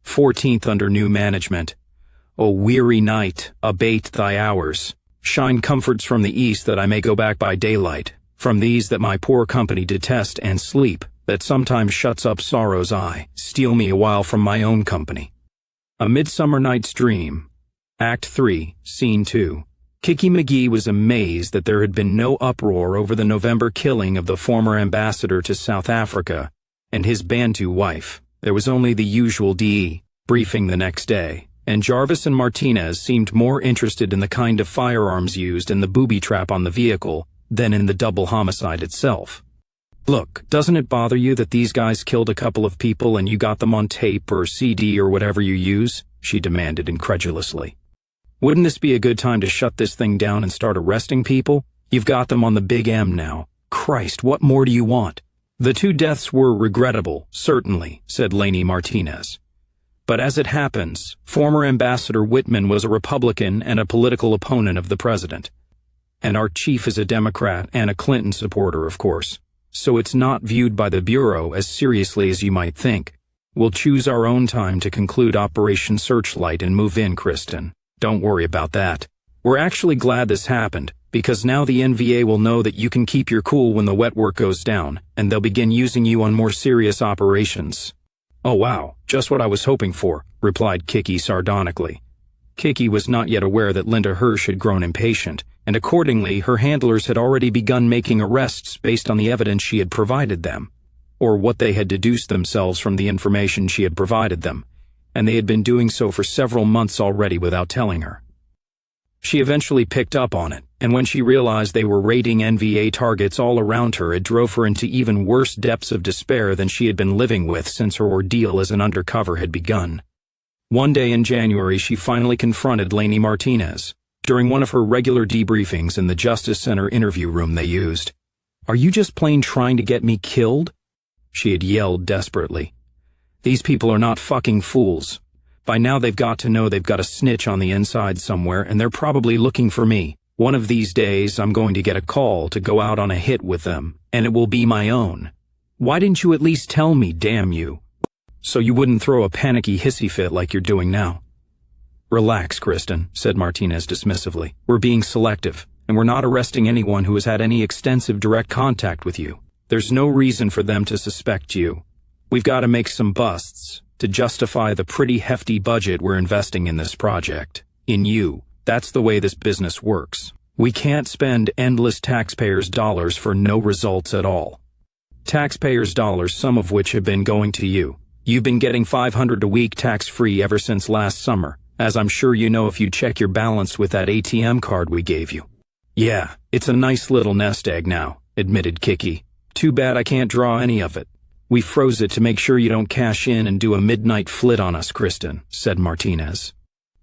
14th under new management. O weary night, abate thy hours. Shine comforts from the east that I may go back by daylight, from these that my poor company detest, and sleep, that sometimes shuts up sorrow's eye, steal me a while from my own company. A Midsummer Night's Dream. Act 3, Scene 2. Kicky McGee was amazed that there had been no uproar over the November killing of the former ambassador to South Africa and his Bantu wife. There was only the usual DE briefing the next day, and Jarvis and Martinez seemed more interested in the kind of firearms used in the booby trap on the vehicle than in the double homicide itself. Look, doesn't it bother you that these guys killed a couple of people and you got them on tape or CD or whatever you use? She demanded incredulously. Wouldn't this be a good time to shut this thing down and start arresting people? You've got them on the Big M now. Christ, what more do you want? The 2 deaths were regrettable, certainly, said Laney Martinez. But as it happens, former Ambassador Whitman was a Republican and a political opponent of the president. And our chief is a Democrat and a Clinton supporter, of course. So it's not viewed by the Bureau as seriously as you might think. We'll choose our own time to conclude Operation Searchlight and move in, Kristin. Don't worry about that. We're actually glad this happened, because now the NVA will know that you can keep your cool when the wet work goes down, and they'll begin using you on more serious operations. Oh wow, just what I was hoping for, replied Kicky sardonically. Kicky was not yet aware that Linda Hirsch had grown impatient, and accordingly her handlers had already begun making arrests based on the evidence she had provided them, or what they had deduced themselves from the information she had provided them, and they had been doing so for several months already without telling her. She eventually picked up on it, and when she realized they were raiding NVA targets all around her, it drove her into even worse depths of despair than she had been living with since her ordeal as an undercover had begun. One day in January, she finally confronted Laney Martinez during one of her regular debriefings in the Justice Center interview room they used. "Are you just plain trying to get me killed?" she had yelled desperately. "These people are not fucking fools. By now they've got to know they've got a snitch on the inside somewhere, and they're probably looking for me. One of these days I'm going to get a call to go out on a hit with them, and it will be my own. Why didn't you at least tell me, damn you? So you wouldn't throw a panicky hissy fit like you're doing now." "Relax, Kristin," said Martinez dismissively. "We're being selective, and we're not arresting anyone who has had any extensive direct contact with you. There's no reason for them to suspect you. We've got to make some busts to justify the pretty hefty budget we're investing in this project. In you. That's the way this business works. We can't spend endless taxpayers' dollars for no results at all. Taxpayers' dollars, some of which have been going to you. You've been getting $500 a week tax-free ever since last summer, as I'm sure you know if you check your balance with that ATM card we gave you." "Yeah, it's a nice little nest egg now," admitted Kicky. "Too bad I can't draw any of it. We froze it to make sure you don't cash in and do a midnight flit on us, Kristin," said Martinez.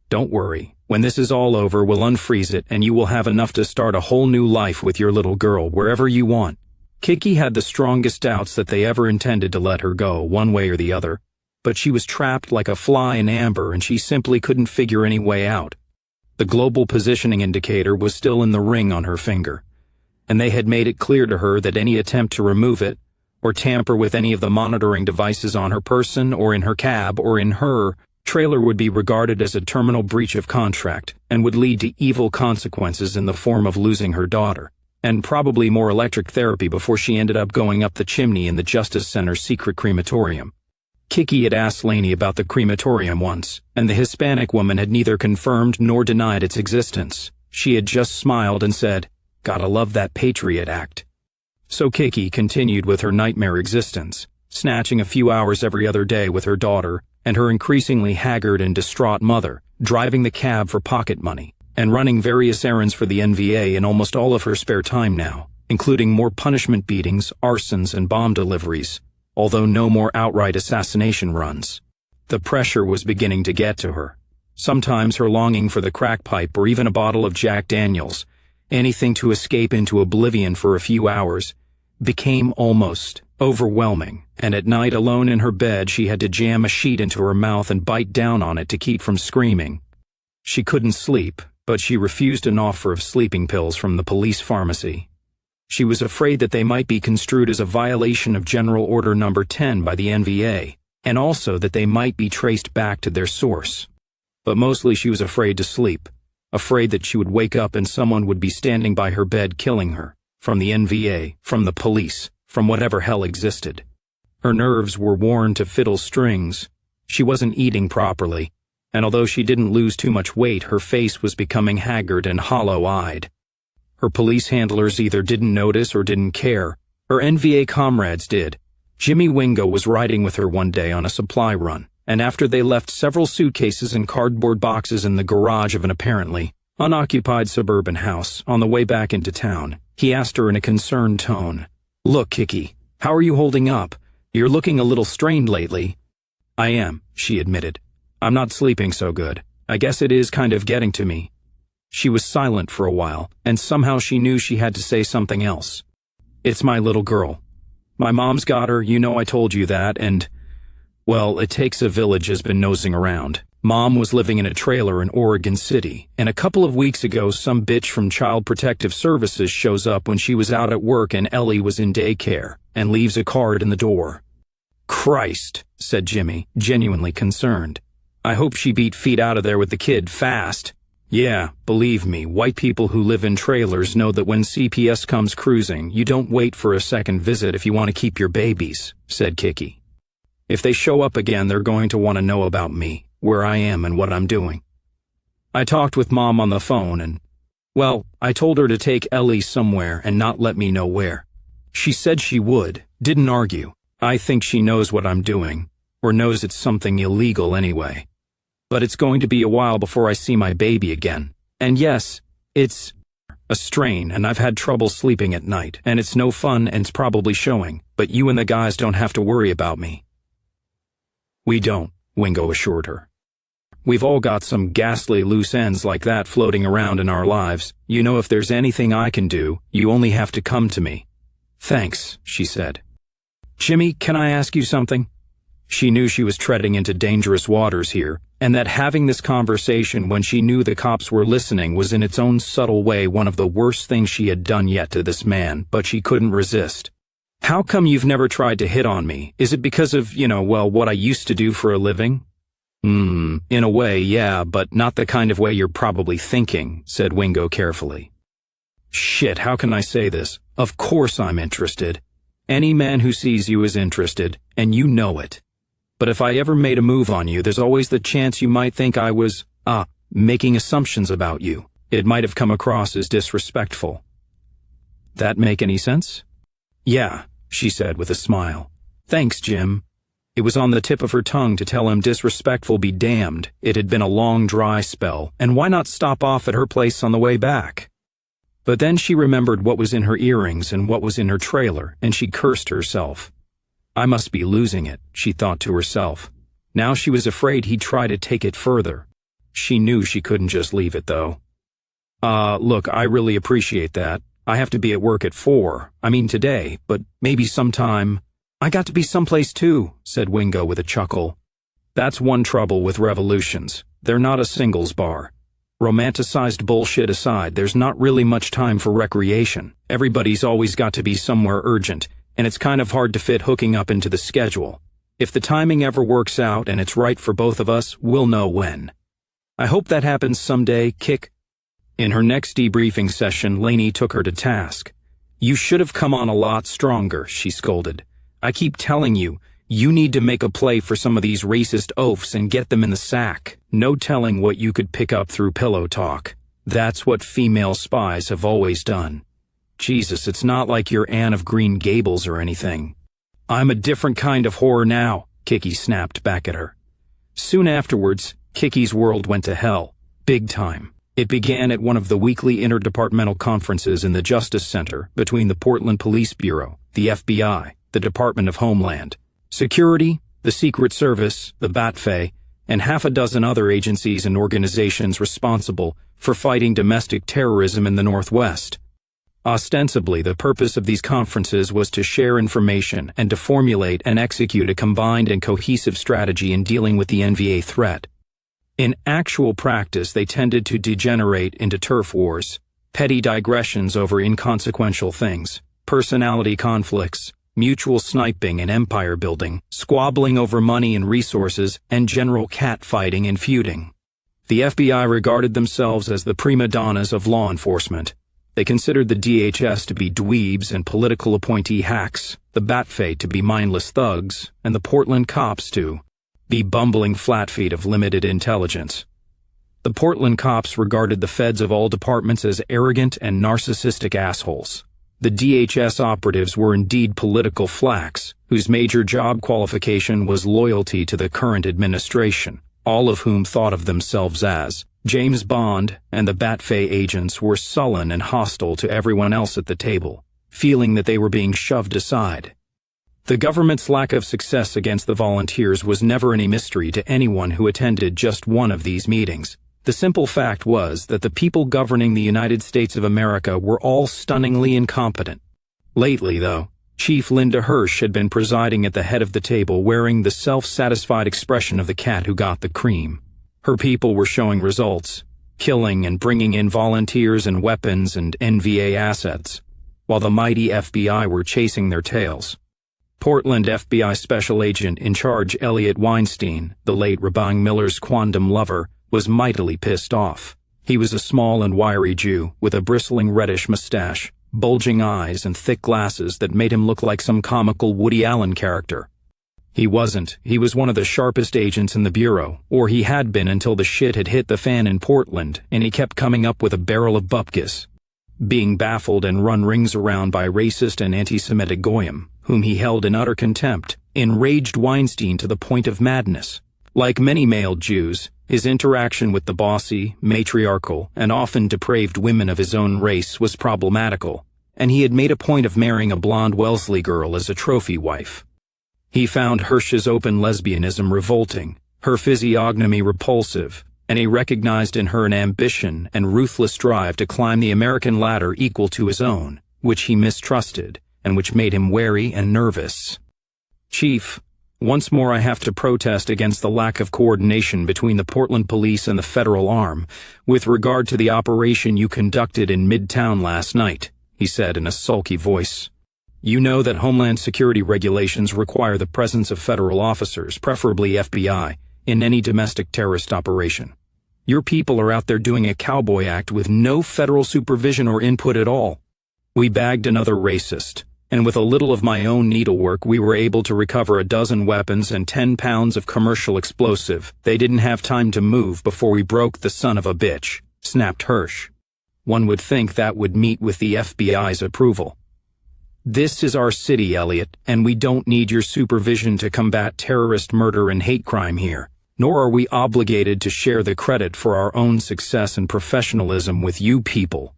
"Don't worry. When this is all over, we'll unfreeze it and you will have enough to start a whole new life with your little girl wherever you want." Kicky had the strongest doubts that they ever intended to let her go, one way or the other, but she was trapped like a fly in amber and she simply couldn't figure any way out. The global positioning indicator was still in the ring on her finger, and they had made it clear to her that any attempt to remove it, or tamper with any of the monitoring devices on her person or in her cab or in her trailer would be regarded as a terminal breach of contract and would lead to evil consequences in the form of losing her daughter, and probably more electric therapy before she ended up going up the chimney in the Justice Center's secret crematorium. Kicky had asked Laney about the crematorium once, and the Hispanic woman had neither confirmed nor denied its existence. She had just smiled and said, "Gotta love that Patriot Act." So Kicky continued with her nightmare existence, snatching a few hours every other day with her daughter and her increasingly haggard and distraught mother, driving the cab for pocket money, and running various errands for the NVA in almost all of her spare time now, including more punishment beatings, arsons, and bomb deliveries, although no more outright assassination runs. The pressure was beginning to get to her. Sometimes her longing for the crack pipe or even a bottle of Jack Daniels, anything to escape into oblivion for a few hours, became almost overwhelming, and at night alone in her bed she had to jam a sheet into her mouth and bite down on it to keep from screaming. She couldn't sleep, but she refused an offer of sleeping pills from the police pharmacy. She was afraid that they might be construed as a violation of General Order No. 10 by the NVA, and also that they might be traced back to their source. But mostly she was afraid to sleep, afraid that she would wake up and someone would be standing by her bed killing her, from the NVA, from the police, from whatever hell existed. Her nerves were worn to fiddle strings. She wasn't eating properly, and although she didn't lose too much weight, her face was becoming haggard and hollow-eyed. Her police handlers either didn't notice or didn't care. Her NVA comrades did. Jimmy Wingo was riding with her one day on a supply run, and after they left several suitcases and cardboard boxes in the garage of an apparently unoccupied suburban house on the way back into town, he asked her in a concerned tone, "Look, Kicky, how are you holding up? You're looking a little strained lately." "I am," she admitted. "I'm not sleeping so good. I guess it is kind of getting to me." She was silent for a while, and somehow she knew she had to say something else. "It's my little girl. My mom's got her, you know I told you that, and, well, it takes a village has been nosing around. Mom was living in a trailer in Oregon City, and a couple of weeks ago some bitch from Child Protective Services shows up when she was out at work and Ellie was in daycare, and leaves a card in the door." "Christ," said Jimmy, genuinely concerned. "I hope she beat feet out of there with the kid fast." "Yeah, believe me, white people who live in trailers know that when CPS comes cruising, you don't wait for a second visit if you want to keep your babies," said Kicky. "If they show up again, they're going to want to know about me, where I am and what I'm doing. I talked with Mom on the phone and, well, I told her to take Ellie somewhere and not let me know where. She said she would, didn't argue. I think she knows what I'm doing, or knows it's something illegal anyway. But it's going to be a while before I see my baby again. And yes, it's a strain, and I've had trouble sleeping at night, and it's no fun and it's probably showing, but you and the guys don't have to worry about me." "We don't," Wingo assured her. "We've all got some ghastly loose ends like that floating around in our lives. You know, if there's anything I can do, you only have to come to me." "Thanks," she said. "Jimmy, can I ask you something?" She knew she was treading into dangerous waters here, and that having this conversation when she knew the cops were listening was in its own subtle way one of the worst things she had done yet to this man, but she couldn't resist. "How come you've never tried to hit on me? Is it because of, well, what I used to do for a living?" In a way, yeah, but not the kind of way you're probably thinking," said Wingo carefully. "Shit, how can I say this? Of course I'm interested. Any man who sees you is interested, and you know it. But if I ever made a move on you, there's always the chance you might think I was, making assumptions about you. It might have come across as disrespectful." "That make any sense?" "Yeah," she said with a smile. "Thanks, Jim." It was on the tip of her tongue to tell him disrespectful be damned. It had been a long, dry spell, and why not stop off at her place on the way back? But then she remembered what was in her earrings and what was in her trailer, and she cursed herself. "I must be losing it," she thought to herself. Now she was afraid he'd try to take it further. She knew she couldn't just leave it, though. Look, I really appreciate that. I have to be at work at 4. I mean today, but maybe sometime." "I got to be someplace too," said Wingo with a chuckle. "That's one trouble with revolutions. They're not a singles bar. Romanticized bullshit aside, there's not really much time for recreation. Everybody's always got to be somewhere urgent, and it's kind of hard to fit hooking up into the schedule. If the timing ever works out and it's right for both of us, we'll know when. I hope that happens someday, Kick." In her next debriefing session, Lainey took her to task. "You should have come on a lot stronger," she scolded. "I keep telling you, you need to make a play for some of these racist oafs and get them in the sack. No telling what you could pick up through pillow talk. That's what female spies have always done. Jesus, it's not like you're Anne of Green Gables or anything." "I'm a different kind of whore now," Kicky snapped back at her. Soon afterwards, Kicky's world went to hell. Big time. It began at one of the weekly interdepartmental conferences in the Justice Center between the Portland Police Bureau, the FBI, the Department of Homeland Security, the Secret Service, the Batfay, and half a dozen other agencies and organizations responsible for fighting domestic terrorism in the Northwest. Ostensibly, the purpose of these conferences was to share information and to formulate and execute a combined and cohesive strategy in dealing with the NVA threat. In actual practice, they tended to degenerate into turf wars, petty digressions over inconsequential things, personality conflicts, mutual sniping and empire building, squabbling over money and resources, and general catfighting and feuding. The FBI regarded themselves as the prima donnas of law enforcement. They considered the DHS to be dweebs and political appointee hacks, the Batfay to be mindless thugs, and the Portland cops to be bumbling flatfeet of limited intelligence. The Portland cops regarded the feds of all departments as arrogant and narcissistic assholes. The DHS operatives were indeed political flacks, whose major job qualification was loyalty to the current administration, all of whom thought of themselves as James Bond, and the Batfay agents were sullen and hostile to everyone else at the table, feeling that they were being shoved aside. The government's lack of success against the volunteers was never any mystery to anyone who attended just one of these meetings. The simple fact was that the people governing the United States of America were all stunningly incompetent. Lately, though, Chief Linda Hirsch had been presiding at the head of the table wearing the self-satisfied expression of the cat who got the cream. Her people were showing results, killing and bringing in volunteers and weapons and NVA assets, while the mighty FBI were chasing their tails. Portland FBI Special Agent in charge Elliot Weinstein, the late Rabang Miller's quondam lover, was mightily pissed off. He was a small and wiry Jew with a bristling reddish mustache, bulging eyes, and thick glasses that made him look like some comical Woody Allen character. He wasn't. He was one of the sharpest agents in the bureau, or he had been until the shit had hit the fan in Portland, and he kept coming up with a barrel of bupkis. Being baffled and run rings around by racist and anti-Semitic goyim, whom he held in utter contempt, enraged Weinstein to the point of madness. Like many male Jews, his interaction with the bossy, matriarchal, and often depraved women of his own race was problematical, and he had made a point of marrying a blonde Wellesley girl as a trophy wife. He found Hirsch's open lesbianism revolting, her physiognomy repulsive, and he recognized in her an ambition and ruthless drive to climb the American ladder equal to his own, which he mistrusted, and which made him wary and nervous. "Chief, once more I have to protest against the lack of coordination between the Portland police and the federal arm with regard to the operation you conducted in Midtown last night," he said in a sulky voice. "You know that Homeland Security regulations require the presence of federal officers, preferably FBI, in any domestic terrorist operation. Your people are out there doing a cowboy act with no federal supervision or input at all. We bagged another racist, and with a little of my own needlework we were able to recover a dozen weapons and 10 pounds of commercial explosive. They didn't have time to move before we broke the son of a bitch," snapped Hirsch. "One would think that would meet with the FBI's approval. This is our city, Elliot, and we don't need your supervision to combat terrorist murder and hate crime here, nor are we obligated to share the credit for our own success and professionalism with you people."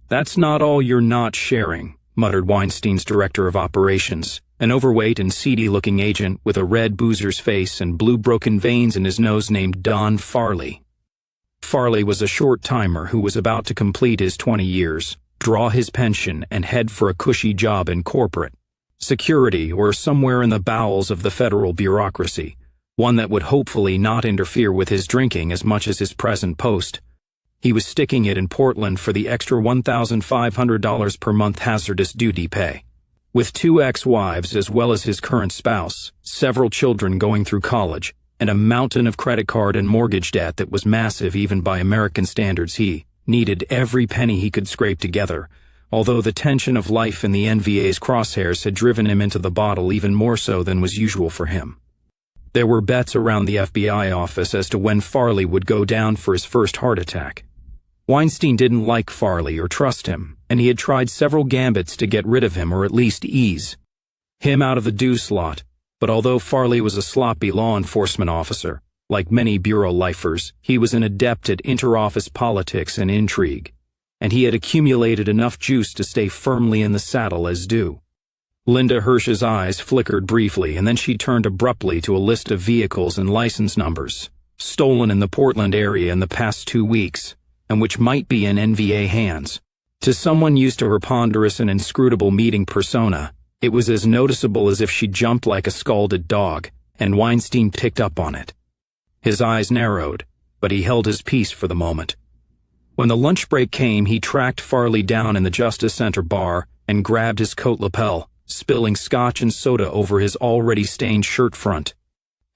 "That's not all you're not sharing," muttered Weinstein's director of operations, an overweight and seedy-looking agent with a red boozer's face and blue broken veins in his nose named Don Farley. Farley was a short-timer who was about to complete his 20 years, draw his pension, and head for a cushy job in corporate security or somewhere in the bowels of the federal bureaucracy, one that would hopefully not interfere with his drinking as much as his present post. He was sticking it in Portland for the extra $1,500 per month hazardous duty pay. With 2 ex-wives as well as his current spouse, several children going through college, and a mountain of credit card and mortgage debt that was massive even by American standards, he needed every penny he could scrape together, although the tension of life in the NVA's crosshairs had driven him into the bottle even more so than was usual for him. There were bets around the FBI office as to when Farley would go down for his first heart attack. Weinstein didn't like Farley or trust him, and he had tried several gambits to get rid of him or at least ease him out of the due slot, but although Farley was a sloppy law enforcement officer, like many bureau lifers, he was an adept at inter-office politics and intrigue, and he had accumulated enough juice to stay firmly in the saddle as due. Linda Hirsch's eyes flickered briefly, and then she turned abruptly to a list of vehicles and license numbers stolen in the Portland area in the past 2 weeks, and which might be in NVA hands. To someone used to her ponderous and inscrutable meeting persona, it was as noticeable as if she jumped like a scalded dog, and Weinstein picked up on it. His eyes narrowed, but he held his peace for the moment. When the lunch break came, he tracked Farley down in the Justice Center bar and grabbed his coat lapel, spilling scotch and soda over his already stained shirt front.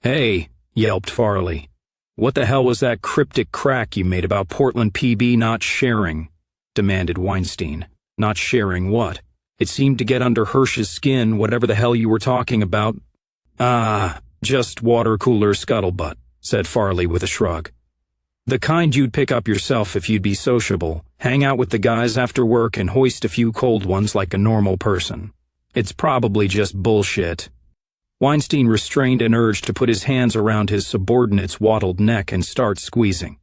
"Hey," yelped Farley. "What the hell was that cryptic crack you made about Portland PB not sharing?" demanded Weinstein. "Not sharing what? It seemed to get under Hirsch's skin, whatever the hell you were talking about." Just water cooler scuttlebutt," said Farley with a shrug. "The kind you'd pick up yourself if you'd be sociable, hang out with the guys after work and hoist a few cold ones like a normal person. It's probably just bullshit." Weinstein restrained an urge to put his hands around his subordinate's waddled neck and start squeezing.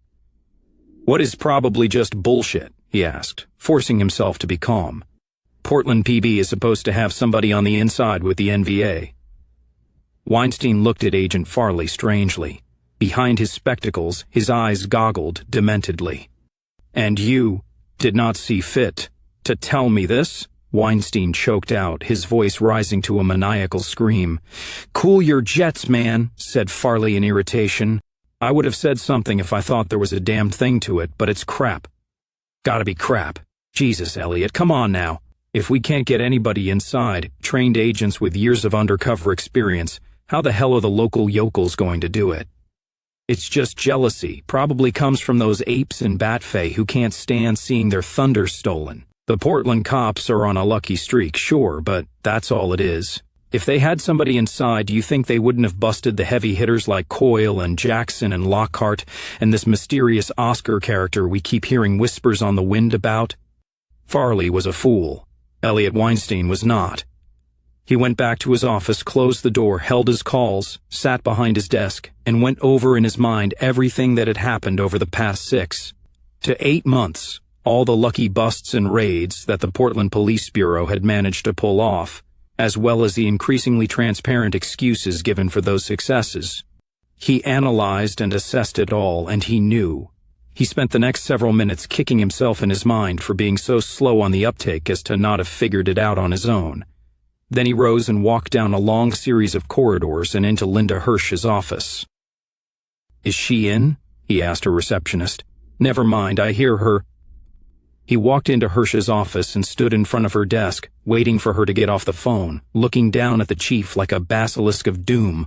"What is probably just bullshit?" he asked, forcing himself to be calm. "Portland PB is supposed to have somebody on the inside with the NVA." Weinstein looked at Agent Farley strangely. Behind his spectacles, his eyes goggled dementedly. "And you did not see fit to tell me this?" Weinstein choked out, his voice rising to a maniacal scream. "Cool your jets, man," said Farley in irritation. "I would have said something if I thought there was a damned thing to it, but it's crap. Gotta be crap. Jesus, Elliot, come on now. If we can't get anybody inside, trained agents with years of undercover experience, how the hell are the local yokels going to do it? It's just jealousy, probably comes from those apes in Batfay who can't stand seeing their thunder stolen. The Portland cops are on a lucky streak, sure, but that's all it is. If they had somebody inside, do you think they wouldn't have busted the heavy hitters like Coyle and Jackson and Lockhart and this mysterious Oscar character we keep hearing whispers on the wind about?" Farley was a fool. Elliot Weinstein was not. He went back to his office, closed the door, held his calls, sat behind his desk, and went over in his mind everything that had happened over the past 6 to 8 months, all the lucky busts and raids that the Portland Police Bureau had managed to pull off, as well as the increasingly transparent excuses given for those successes. He analyzed and assessed it all, and he knew. He spent the next several minutes kicking himself in his mind for being so slow on the uptake as to not have figured it out on his own. Then he rose and walked down a long series of corridors and into Linda Hirsch's office. "Is she in?" he asked her receptionist. "Never mind, I hear her." He walked into Hirsch's office and stood in front of her desk, waiting for her to get off the phone, looking down at the chief like a basilisk of doom.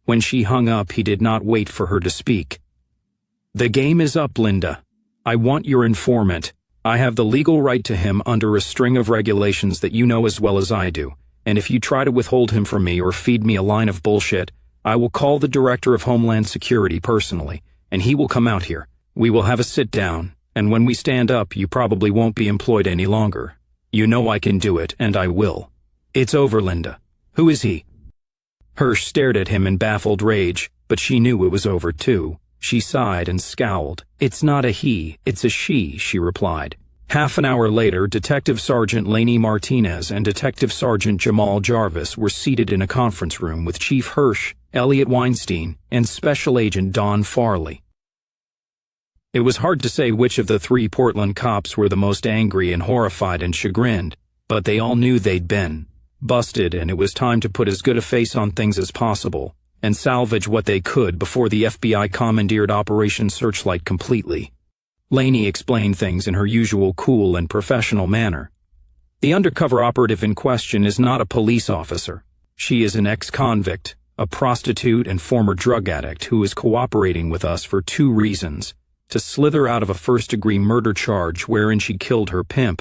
When she hung up, he did not wait for her to speak. "The game is up, Linda. I want your informant. I have the legal right to him under a string of regulations that you know as well as I do. And if you try to withhold him from me or feed me a line of bullshit, I will call the Director of Homeland Security personally, and he will come out here. We will have a sit-down, and when we stand up, you probably won't be employed any longer. You know I can do it, and I will. It's over, Linda. Who is he?" Hirsch stared at him in baffled rage, but she knew it was over too. She sighed and scowled. "It's not a he, it's a she replied. Half an hour later, Detective Sergeant Laney Martinez and Detective Sergeant Jamal Jarvis were seated in a conference room with Chief Hirsch, Elliot Weinstein, and Special Agent Don Farley. It was hard to say which of the 3 Portland cops were the most angry and horrified and chagrined, but they all knew they'd been busted, and it was time to put as good a face on things as possible and salvage what they could before the FBI commandeered Operation Searchlight completely. Laney explained things in her usual cool and professional manner. "The undercover operative in question is not a police officer. She is an ex-convict, a prostitute and former drug addict who is cooperating with us for 2 reasons: to slither out of a first-degree murder charge wherein she killed her pimp,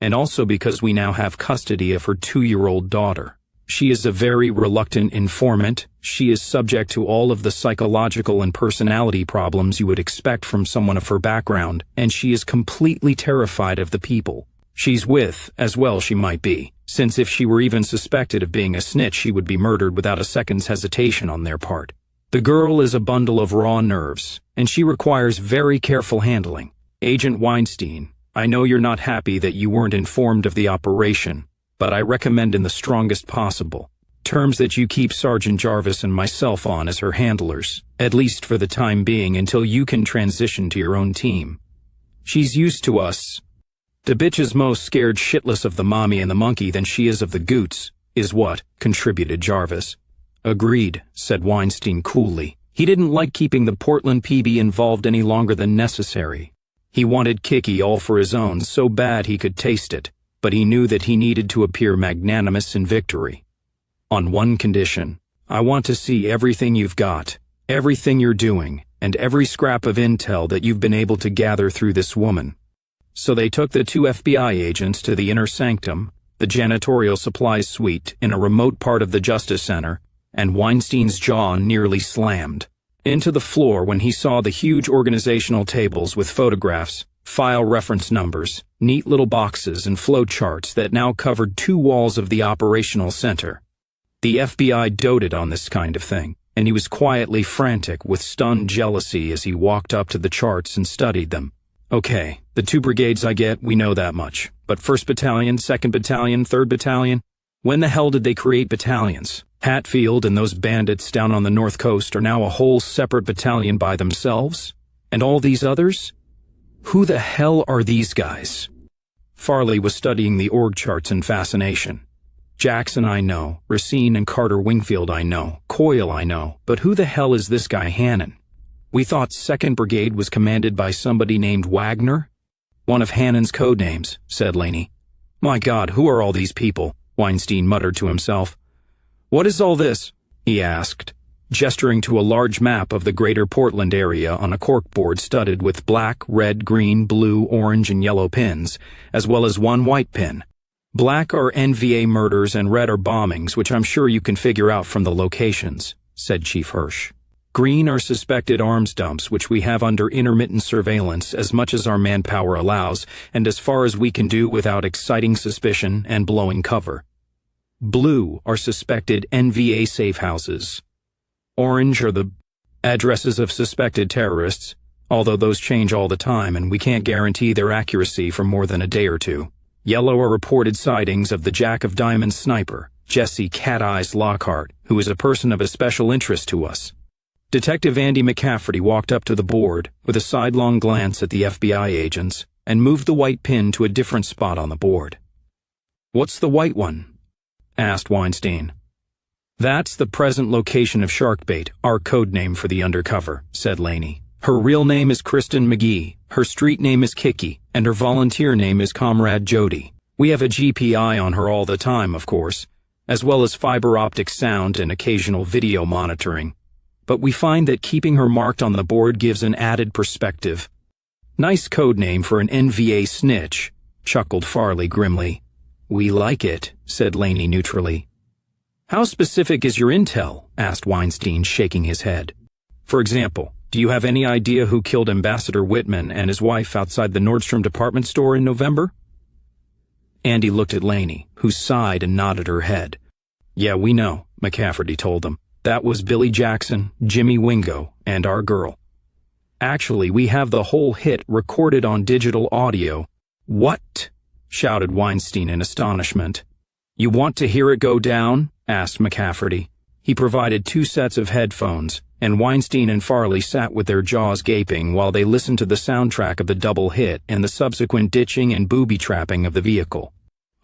and also because we now have custody of her 2-year-old daughter. She is a very reluctant informant. She is subject to all of the psychological and personality problems you would expect from someone of her background, and she is completely terrified of the people she's with, as well she might be, since if she were even suspected of being a snitch, she would be murdered without a second's hesitation on their part. The girl is a bundle of raw nerves, and she requires very careful handling. Agent Weinstein, I know you're not happy that you weren't informed of the operation, but I recommend in the strongest possible terms that you keep Sergeant Jarvis and myself on as her handlers, at least for the time being until you can transition to your own team. She's used to us. The bitch is most scared shitless of the mommy and the monkey than she is of the goots, is what," contributed Jarvis. "Agreed," said Weinstein coolly. He didn't like keeping the Portland PB involved any longer than necessary. He wanted Kicky all for his own so bad he could taste it, but he knew that he needed to appear magnanimous in victory. On one condition: I want to see everything you've got, everything you're doing, and every scrap of intel that you've been able to gather through this woman. So they took the two FBI agents to the inner sanctum, the janitorial supplies suite in a remote part of the Justice Center, and Weinstein's jaw nearly slammed into the floor when he saw the huge organizational tables with photographs, file reference numbers, neat little boxes, and flow charts that now covered 2 walls of the operational center. The FBI doted on this kind of thing, and he was quietly frantic with stunned jealousy as he walked up to the charts and studied them. Okay, the 2 brigades I get, we know that much. But 1st Battalion, 2nd Battalion, 3rd Battalion? When the hell did they create battalions? Hatfield and those bandits down on the North Coast are now a whole separate battalion by themselves? And all these others? Who the hell are these guys? Farley was studying the org charts in fascination. Jackson I know, Racine and Carter Wingfield I know, Coyle I know, but who the hell is this guy Hannon? We thought 2nd Brigade was commanded by somebody named Wagner? One of Hannon's code names, said Laney. My God, who are all these people? Weinstein muttered to himself. What is all this? He asked, gesturing to a large map of the greater Portland area on a corkboard studded with black, red, green, blue, orange, and yellow pins, as well as 1 white pin. Black are NVA murders and red are bombings, which I'm sure you can figure out from the locations, said Chief Hirsch. Green are suspected arms dumps, which we have under intermittent surveillance as much as our manpower allows, and as far as we can do without exciting suspicion and blowing cover. Blue are suspected NVA safe houses. Orange are the addresses of suspected terrorists, although those change all the time and we can't guarantee their accuracy for more than a day or 2. Yellow are reported sightings of the Jack of Diamonds sniper, Jesse Cat Eyes Lockhart, who is a person of especial interest to us. Detective Andy McCafferty walked up to the board with a sidelong glance at the FBI agents and moved the white pin to a different spot on the board. What's the white one? Asked Weinstein. That's the present location of Sharkbait, our code name for the Undercover, said Laney. Her real name is Kristin McGee, her street name is Kicky, and her volunteer name is Comrade Jody. We have a GPI on her all the time, of course, as well as fiber optic sound and occasional video monitoring. But we find that keeping her marked on the board gives an added perspective. Nice code name for an NVA snitch, chuckled Farley grimly. We like it, said Laney neutrally. How specific is your intel? Asked Weinstein, shaking his head. For example, do you have any idea who killed Ambassador Whitman and his wife outside the Nordstrom department store in November? Andy looked at Laney, who sighed and nodded her head. Yeah, we know, McCafferty told them. That was Billy Jackson, Jimmy Wingo, and our girl. Actually, we have the whole hit recorded on digital audio. What? Shouted Weinstein in astonishment. You want to hear it go down? Asked McCafferty. He provided 2 sets of headphones, and Weinstein and Farley sat with their jaws gaping while they listened to the soundtrack of the double hit and the subsequent ditching and booby-trapping of the vehicle.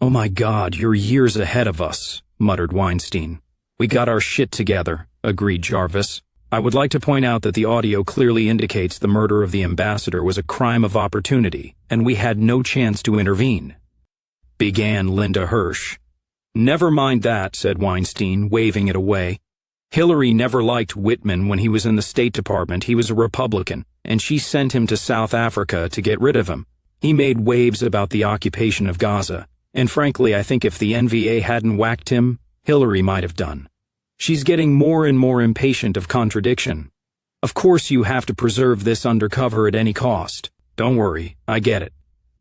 Oh my God, you're years ahead of us, muttered Weinstein. We got our shit together, agreed Jarvis. I would like to point out that the audio clearly indicates the murder of the ambassador was a crime of opportunity, and we had no chance to intervene. Began Linda Hirsch. Never mind that, said Weinstein, waving it away. Hillary never liked Whitman when he was in the State Department. He was a Republican, and she sent him to South Africa to get rid of him. He made waves about the occupation of Gaza, and frankly, I think if the NVA hadn't whacked him, Hillary might have done. She's getting more and more impatient of contradiction. Of course you have to preserve this undercover at any cost. Don't worry, I get it.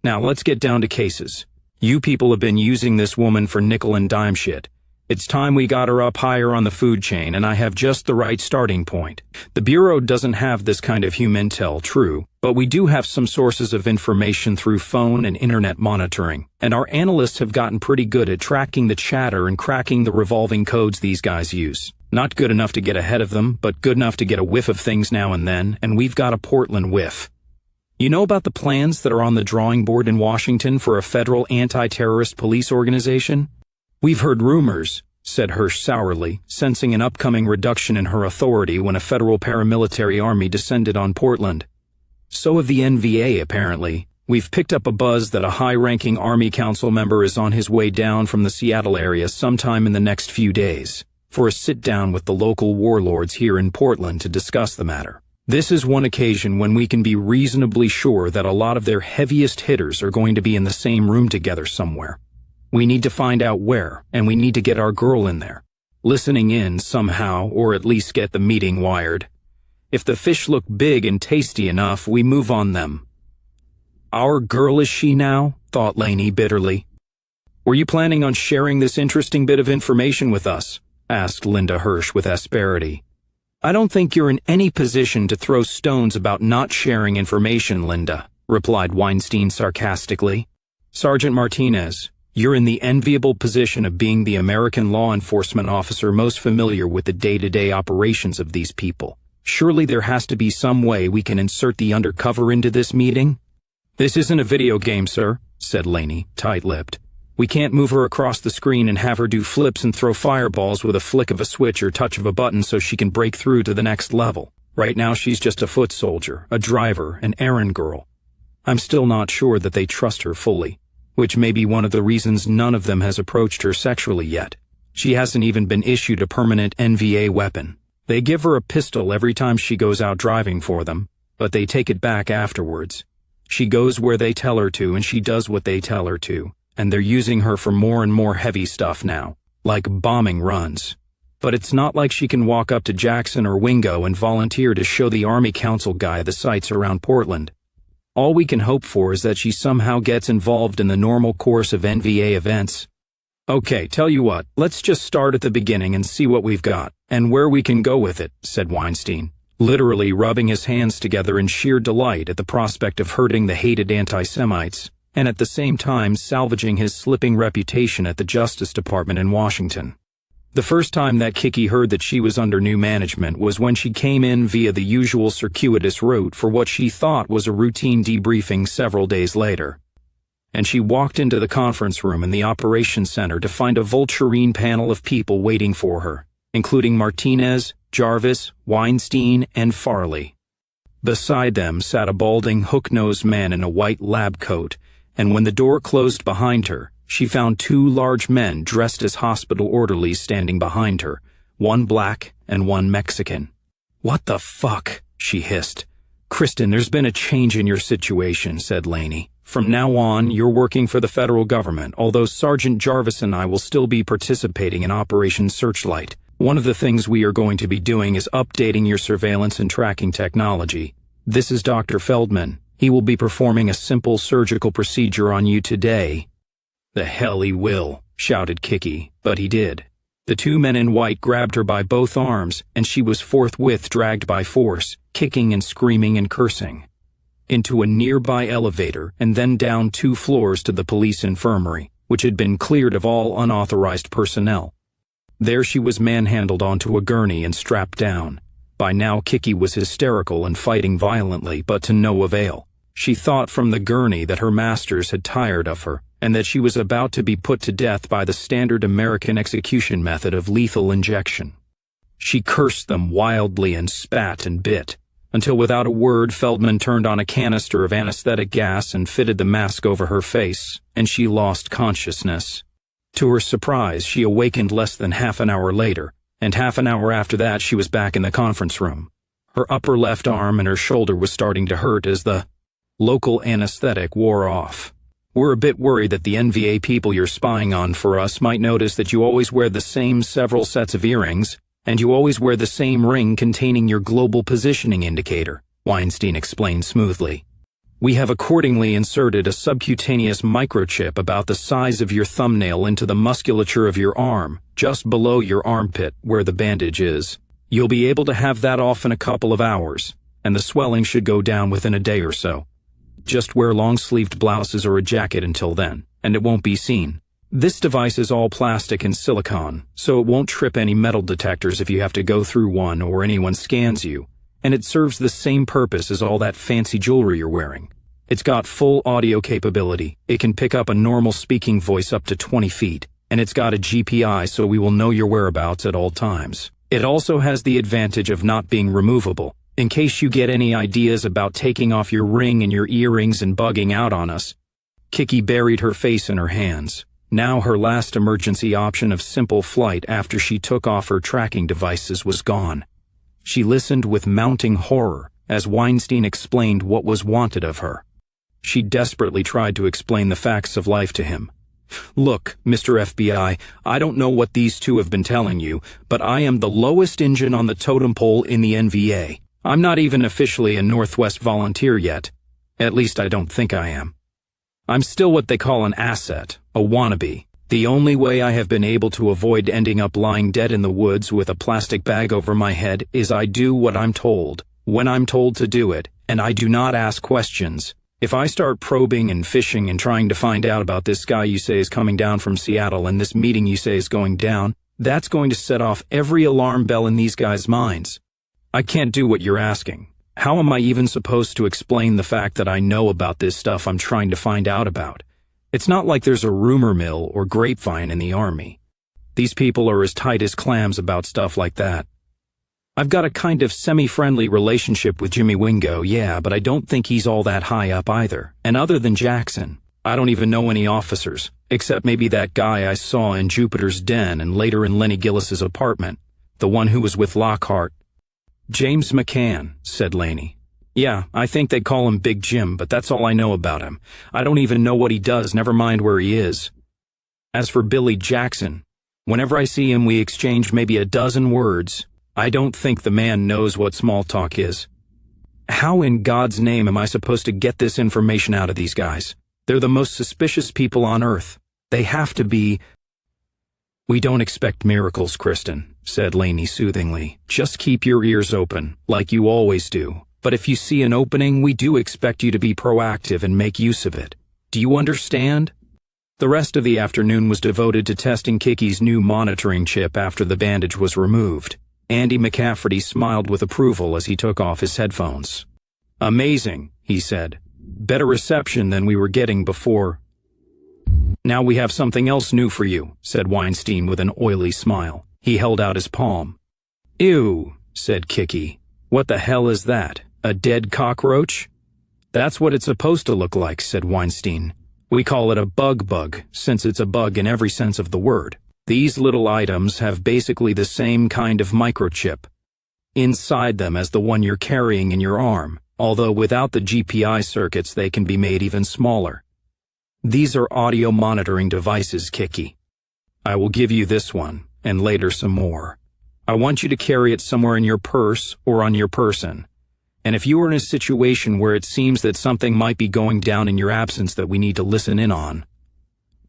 Now let's get down to cases. You people have been using this woman for nickel and dime shit. It's time we got her up higher on the food chain, and I have just the right starting point. The Bureau doesn't have this kind of human intel, true, but we do have some sources of information through phone and internet monitoring, and our analysts have gotten pretty good at tracking the chatter and cracking the revolving codes these guys use. Not good enough to get ahead of them, but good enough to get a whiff of things now and then, and we've got a Portland whiff. You know about the plans that are on the drawing board in Washington for a federal anti-terrorist police organization? We've heard rumors, said Hirsch sourly, sensing an upcoming reduction in her authority when a federal paramilitary army descended on Portland. So have the NVA, apparently. We've picked up a buzz that a high-ranking Army Council member is on his way down from the Seattle area sometime in the next few days for a sit-down with the local warlords here in Portland to discuss the matter. This is one occasion when we can be reasonably sure that a lot of their heaviest hitters are going to be in the same room together somewhere. We need to find out where, and we need to get our girl in there. Listening in somehow, or at least get the meeting wired. If the fish look big and tasty enough, we move on them. Our girl is she now? Thought Laney bitterly. Were you planning on sharing this interesting bit of information with us? Asked Linda Hirsch with asperity. I don't think you're in any position to throw stones about not sharing information, Linda, replied Weinstein sarcastically. Sergeant Martinez, you're in the enviable position of being the American law enforcement officer most familiar with the day-to-day operations of these people. Surely there has to be some way we can insert the undercover into this meeting? This isn't a video game, sir, said Laney, tight-lipped. We can't move her across the screen and have her do flips and throw fireballs with a flick of a switch or touch of a button so she can break through to the next level. Right now she's just a foot soldier, a driver, an errand girl. I'm still not sure that they trust her fully, which may be one of the reasons none of them has approached her sexually yet. She hasn't even been issued a permanent NVA weapon. They give her a pistol every time she goes out driving for them, but they take it back afterwards. She goes where they tell her to and she does what they tell her to, and they're using her for more and more heavy stuff now, like bombing runs. But it's not like she can walk up to Jackson or Wingo and volunteer to show the Army Council guy the sights around Portland. All we can hope for is that she somehow gets involved in the normal course of NVA events. Okay, tell you what, let's just start at the beginning and see what we've got, and where we can go with it, said Weinstein, literally rubbing his hands together in sheer delight at the prospect of hurting the hated anti-Semites, and at the same time salvaging his slipping reputation at the Justice Department in Washington. The first time that Kicky heard that she was under new management was when she came in via the usual circuitous route for what she thought was a routine debriefing several days later. And she walked into the conference room in the operations center to find a vulturine panel of people waiting for her, including Martinez, Jarvis, Weinstein, and Farley. Beside them sat a balding, hook-nosed man in a white lab coat, and when the door closed behind her, she found two large men dressed as hospital orderlies standing behind her, one black and one Mexican. "What the fuck?" she hissed. "Kristin, there's been a change in your situation," said Laney. "From now on, you're working for the federal government, although Sergeant Jarvis and I will still be participating in Operation Searchlight. One of the things we are going to be doing is updating your surveillance and tracking technology. This is Dr. Feldman. He will be performing a simple surgical procedure on you today." "The hell he will," shouted Kicky, but he did. The two men in white grabbed her by both arms, and she was forthwith dragged by force, kicking and screaming and cursing, into a nearby elevator and then down 2 floors to the police infirmary, which had been cleared of all unauthorized personnel. There she was manhandled onto a gurney and strapped down. By now Kicky was hysterical and fighting violently, but to no avail. She thought from the gurney that her masters had tired of her, and that she was about to be put to death by the standard American execution method of lethal injection. She cursed them wildly and spat and bit, until without a word Feldman turned on a canister of anesthetic gas and fitted the mask over her face, and she lost consciousness. To her surprise, she awakened less than half an hour later, and half an hour after that she was back in the conference room. Her upper left arm and her shoulder was starting to hurt as the local anesthetic wore off. "We're a bit worried that the NVA people you're spying on for us might notice that you always wear the same several sets of earrings, and you always wear the same ring containing your global positioning indicator," Weinstein explained smoothly. "We have accordingly inserted a subcutaneous microchip about the size of your thumbnail into the musculature of your arm, just below your armpit where the bandage is. You'll be able to have that off in a couple of hours, and the swelling should go down within a day or so. Just wear long-sleeved blouses or a jacket until then, and it won't be seen. This device is all plastic and silicone, so it won't trip any metal detectors if you have to go through one or anyone scans you, and it serves the same purpose as all that fancy jewelry you're wearing. It's got full audio capability. It can pick up a normal speaking voice up to 20 feet, and it's got a GPI so we will know your whereabouts at all times. It also has the advantage of not being removable, In case you get any ideas about taking off your ring and your earrings and bugging out on us." Kicky buried her face in her hands. Now her last emergency option of simple flight after she took off her tracking devices was gone. She listened with mounting horror as Weinstein explained what was wanted of her. She desperately tried to explain the facts of life to him. "Look, Mr. FBI, I don't know what these two have been telling you, but I am the lowest engine on the totem pole in the NVA. I'm not even officially a Northwest volunteer yet. At least I don't think I am. I'm still what they call an asset, a wannabe. The only way I have been able to avoid ending up lying dead in the woods with a plastic bag over my head is I do what I'm told, when I'm told to do it, and I do not ask questions. If I start probing and fishing and trying to find out about this guy you say is coming down from Seattle and this meeting you say is going down, that's going to set off every alarm bell in these guys' minds. I can't do what you're asking. How am I even supposed to explain the fact that I know about this stuff I'm trying to find out about? It's not like there's a rumor mill or grapevine in the Army. These people are as tight as clams about stuff like that. I've got a kind of semi-friendly relationship with Jimmy Wingo, yeah, but I don't think he's all that high up either. And other than Jackson, I don't even know any officers, except maybe that guy I saw in Jupiter's Den and later in Lenny Gillis's apartment, the one who was with Lockhart. "James McCann," said Laney. "Yeah, I think they call him Big Jim, but that's all I know about him. I don't even know what he does, never mind where he is. As for Billy Jackson, whenever I see him we exchange maybe a dozen words. I don't think the man knows what small talk is. How in God's name am I supposed to get this information out of these guys? They're the most suspicious people on earth. They have to be—" "We don't expect miracles, Kristin," said Laney soothingly. "Just keep your ears open, like you always do. But if you see an opening, we do expect you to be proactive and make use of it. Do you understand?" The rest of the afternoon was devoted to testing Kicky's new monitoring chip after the bandage was removed. Andy McCafferty smiled with approval as he took off his headphones. "Amazing," he said. "Better reception than we were getting before." "Now we have something else new for you," said Weinstein with an oily smile. He held out his palm. "Ew," said Kicky. "What the hell is that? A dead cockroach?" "That's what it's supposed to look like," said Weinstein. "We call it a bug, since it's a bug in every sense of the word. These little items have basically the same kind of microchip inside them as the one you're carrying in your arm, although without the GPI circuits they can be made even smaller. These are audio monitoring devices, Kicky. I will give you this one, and later some more. I want you to carry it somewhere in your purse or on your person. And if you are in a situation where it seems that something might be going down in your absence that we need to listen in on,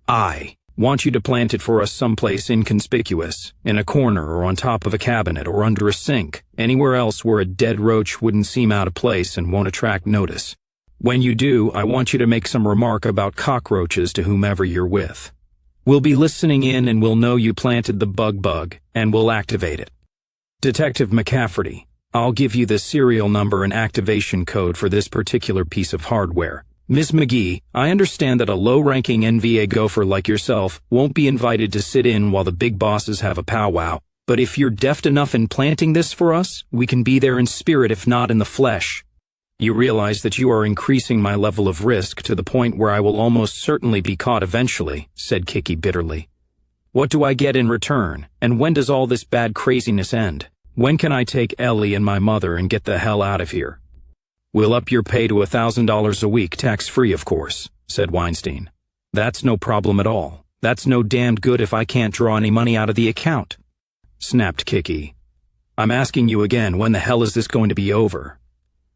I want you to plant it for us someplace inconspicuous, in a corner or on top of a cabinet or under a sink, anywhere else where a dead roach wouldn't seem out of place and won't attract notice. When you do, I want you to make some remark about cockroaches to whomever you're with. We'll be listening in and we'll know you planted the bug, and we'll activate it. Detective McCafferty, I'll give you the serial number and activation code for this particular piece of hardware. Ms. McGee, I understand that a low-ranking NVA gopher like yourself won't be invited to sit in while the big bosses have a powwow, but if you're deft enough in planting this for us, we can be there in spirit if not in the flesh. You realize that you are increasing my level of risk to the point where I will almost certainly be caught eventually," said Kicky bitterly. "What do I get in return, and when does all this bad craziness end? When can I take Ellie and my mother and get the hell out of here?" "We'll up your pay to $1,000 a week, tax-free of course," said Weinstein. "That's no problem at all. That's no damned good if I can't draw any money out of the account," snapped Kicky. "I'm asking you again, when the hell is this going to be over?"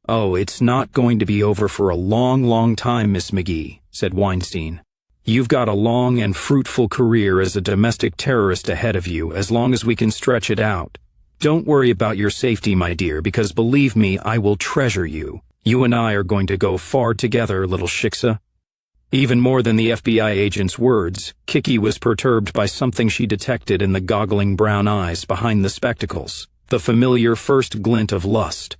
"Oh, it's not going to be over for a long, long time, Miss McGee," said Weinstein. "You've got a long and fruitful career as a domestic terrorist ahead of you as long as we can stretch it out. Don't worry about your safety, my dear, because believe me, I will treasure you. You and I are going to go far together, little shiksa." Even more than the FBI agent's words, Kicky was perturbed by something she detected in the goggling brown eyes behind the spectacles, the familiar first glint of lust.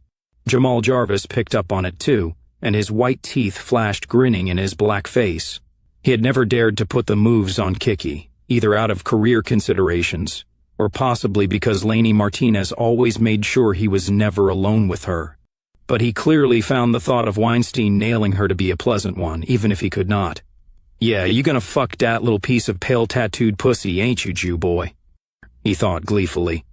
Jamal Jarvis picked up on it too, and his white teeth flashed grinning in his black face. He had never dared to put the moves on Kicky, either out of career considerations, or possibly because Laney Martinez always made sure he was never alone with her. but he clearly found the thought of Weinstein nailing her to be a pleasant one, even if he could not. "Yeah, you gonna fuck dat little piece of pale tattooed pussy, ain't you, Jew boy?" he thought gleefully.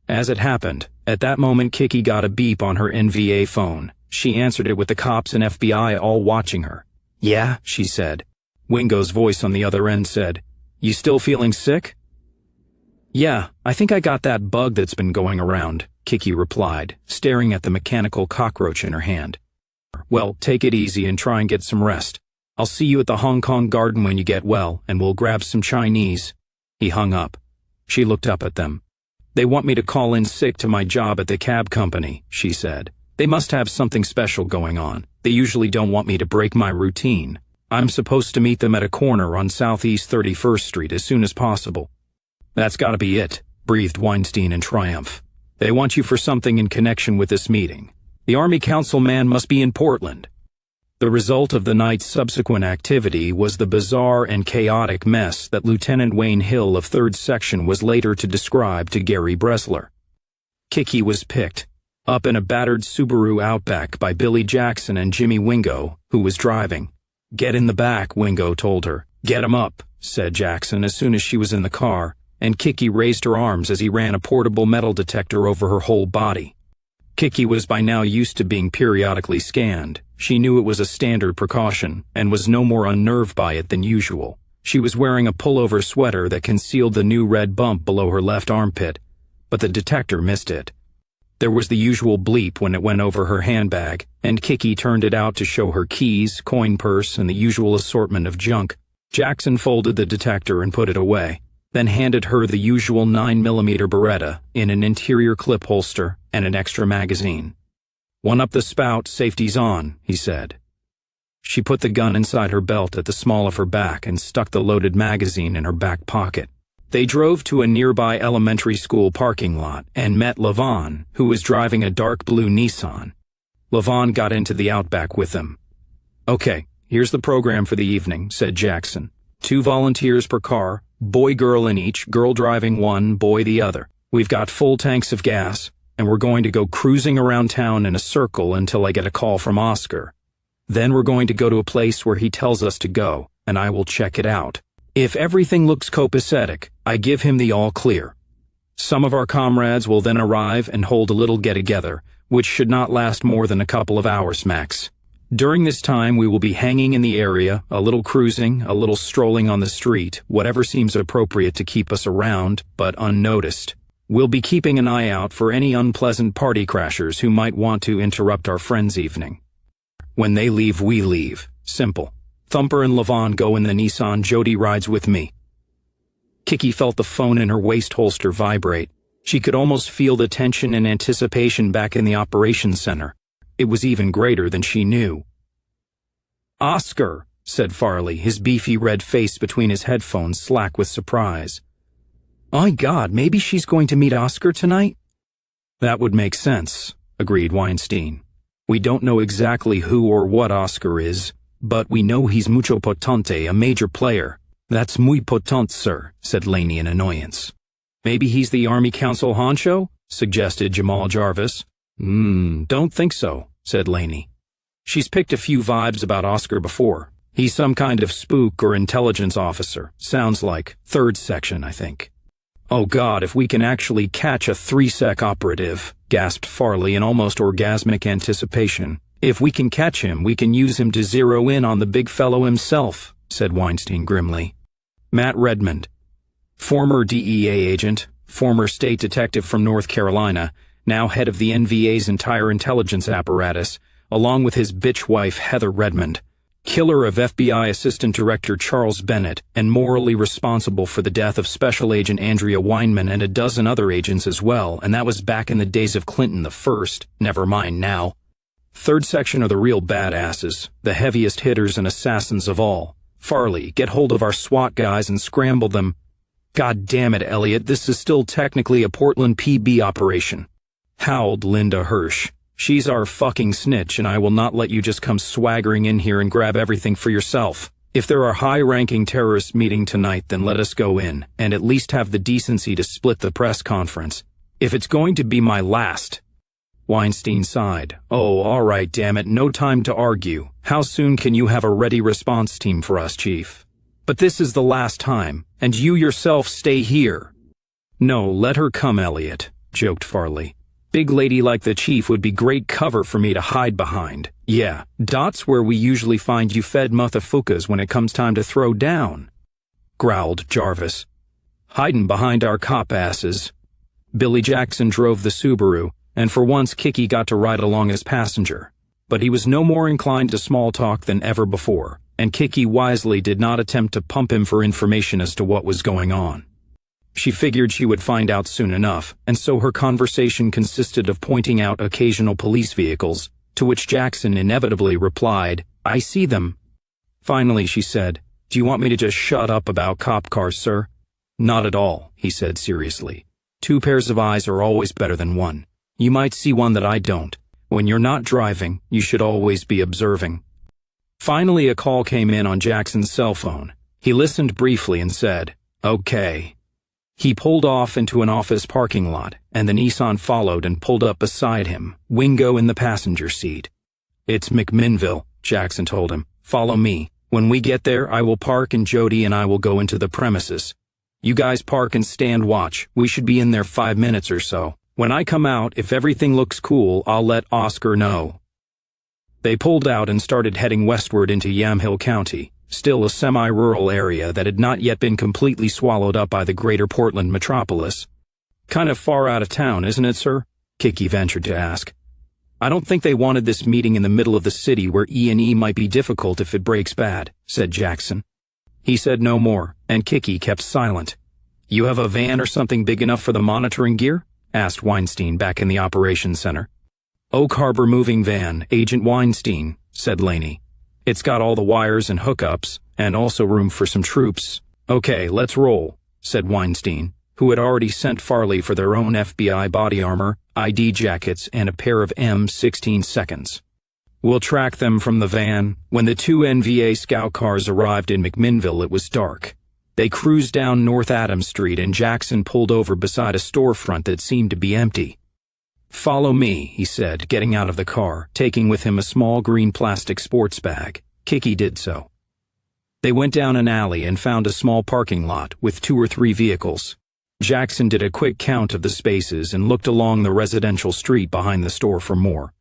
As it happened, at that moment Kicky got a beep on her NVA phone. She answered it with the cops and FBI all watching her. "Yeah," she said. Wingo's voice on the other end said, "You still feeling sick?" "Yeah, I think I got that bug that's been going around," Kicky replied, staring at the mechanical cockroach in her hand. "Well, take it easy and try and get some rest. I'll see you at the Hong Kong Garden when you get well, and we'll grab some Chinese." He hung up. She looked up at them. "They want me to call in sick to my job at the cab company," she said. "They must have something special going on. They usually don't want me to break my routine. I'm supposed to meet them at a corner on Southeast 31st Street as soon as possible." "That's gotta be it," breathed Weinstein in triumph. "They want you for something in connection with this meeting. The Army Council man must be in Portland." The result of the night's subsequent activity was the bizarre and chaotic mess that Lieutenant Wayne Hill of 3rd Section was later to describe to Gary Bressler. Kicky was picked up in a battered Subaru Outback by Billy Jackson and Jimmy Wingo, who was driving. "Get in the back," Wingo told her. "Get him up," said Jackson as soon as she was in the car, and Kicky raised her arms as he ran a portable metal detector over her whole body. Kicky was by now used to being periodically scanned. She knew it was a standard precaution, and was no more unnerved by it than usual. She was wearing a pullover sweater that concealed the new red bump below her left armpit, but the detector missed it. There was the usual bleep when it went over her handbag, and Kicky turned it out to show her keys, coin purse, and the usual assortment of junk. Jackson folded the detector and put it away, then handed her the usual 9mm Beretta in an interior clip holster and an extra magazine. "One up the spout, safety's on," he said. She put the gun inside her belt at the small of her back and stuck the loaded magazine in her back pocket. They drove to a nearby elementary school parking lot and met Levon, who was driving a dark blue Nissan. Levon got into the Outback with them. "Okay, here's the program for the evening," said Jackson. 2 volunteers per car, boy-girl in each, girl driving one, boy the other. We've got full tanks of gas, and we're going to go cruising around town in a circle until I get a call from Oscar. Then we're going to go to a place where he tells us to go, and I will check it out. If everything looks copacetic, I give him the all clear. Some of our comrades will then arrive and hold a little get-together, which should not last more than a couple of hours max. During this time, we will be hanging in the area, a little cruising, a little strolling on the street, whatever seems appropriate to keep us around, but unnoticed. We'll be keeping an eye out for any unpleasant party crashers who might want to interrupt our friends' evening. When they leave, we leave. Simple. Thumper and Levon go in the Nissan, Jody rides with me. Kicky felt the phone in her waist holster vibrate. She could almost feel the tension and anticipation back in the operations center. It was even greater than she knew. "Oscar," said Farley, his beefy red face between his headphones slack with surprise. "My God, maybe she's going to meet Oscar tonight?" "That would make sense," agreed Weinstein. "We don't know exactly who or what Oscar is, but we know he's mucho potente, a major player." "That's muy potente, sir," said Laney in annoyance. "Maybe he's the Army Council honcho?" suggested Jamal Jarvis. Don't think so," said Laney. "She's picked a few vibes about Oscar before. He's some kind of spook or intelligence officer. Sounds like 3rd Section, I think." "Oh God, if we can actually catch a 3-Sec operative," gasped Farley in almost orgasmic anticipation. "If we can catch him, we can use him to zero in on the big fellow himself," said Weinstein grimly. Matt Redmond, former DEA agent, former state detective from North Carolina, now head of the NVA's entire intelligence apparatus, along with his bitch wife Heather Redmond, killer of FBI Assistant Director Charles Bennett, and morally responsible for the death of Special Agent Andrea Weinman and a dozen other agents as well, and that was back in the days of Clinton the First, never mind now. 3rd Section are the real badasses, the heaviest hitters and assassins of all. Farley, get hold of our SWAT guys and scramble them. God damn it, Elliot, this is still technically a Portland PB operation," howled Linda Hirsch. "She's our fucking snitch, and I will not let you just come swaggering in here and grab everything for yourself. If there are high-ranking terrorists meeting tonight, then let us go in, and at least have the decency to split the press conference. If it's going to be my last..." Weinstein sighed. Oh, all right, damn it, no time to argue. How soon can you have a ready response team for us, Chief? But this is the last time, and you yourself stay here. No, let her come, Elliot, joked Farley. Big lady like the Chief would be great cover for me to hide behind. Yeah, that's where we usually find you fed motherfuckers when it comes time to throw down, growled Jarvis. Hiding behind our cop asses. Billy Jackson drove the Subaru, and for once Kicky got to ride along as passenger. But he was no more inclined to small talk than ever before, and Kicky wisely did not attempt to pump him for information as to what was going on. She figured she would find out soon enough, and so her conversation consisted of pointing out occasional police vehicles, to which Jackson inevitably replied, I see them. Finally she said, Do you want me to just shut up about cop cars, sir? Not at all, he said seriously. 2 pairs of eyes are always better than 1. You might see one that I don't. When you're not driving, you should always be observing. Finally a call came in on Jackson's cell phone. He listened briefly and said, Okay. He pulled off into an office parking lot, and the Nissan followed and pulled up beside him, Wingo in the passenger seat. It's McMinnville, Jackson told him. Follow me. When we get there, I will park and Jody and I will go into the premises. You guys park and stand watch. We should be in there 5 minutes or so. When I come out, if everything looks cool, I'll let Oscar know. They pulled out and started heading westward into Yamhill County, still a semi-rural area that had not yet been completely swallowed up by the greater Portland metropolis. Kind of far out of town, isn't it, sir? Kicky ventured to ask. I don't think they wanted this meeting in the middle of the city where E&E might be difficult if it breaks bad, said Jackson. He said no more, and Kicky kept silent. You have a van or something big enough for the monitoring gear? Asked Weinstein back in the operations center. Oak Harbor moving van, Agent Weinstein, said Laney. It's got all the wires and hookups, and also room for some troops. Okay, let's roll, said Weinstein, who had already sent Farley for their own FBI body armor, ID jackets, and a pair of M16 seconds. We'll track them from the van. When the 2 NVA scout cars arrived in McMinnville, it was dark. They cruised down North Adams Street and Jackson pulled over beside a storefront that seemed to be empty. Follow me, he said, getting out of the car, taking with him a small green plastic sports bag. Kicky did so. They went down an alley and found a small parking lot with 2 or 3 vehicles. Jackson did a quick count of the spaces and looked along the residential street behind the store for more.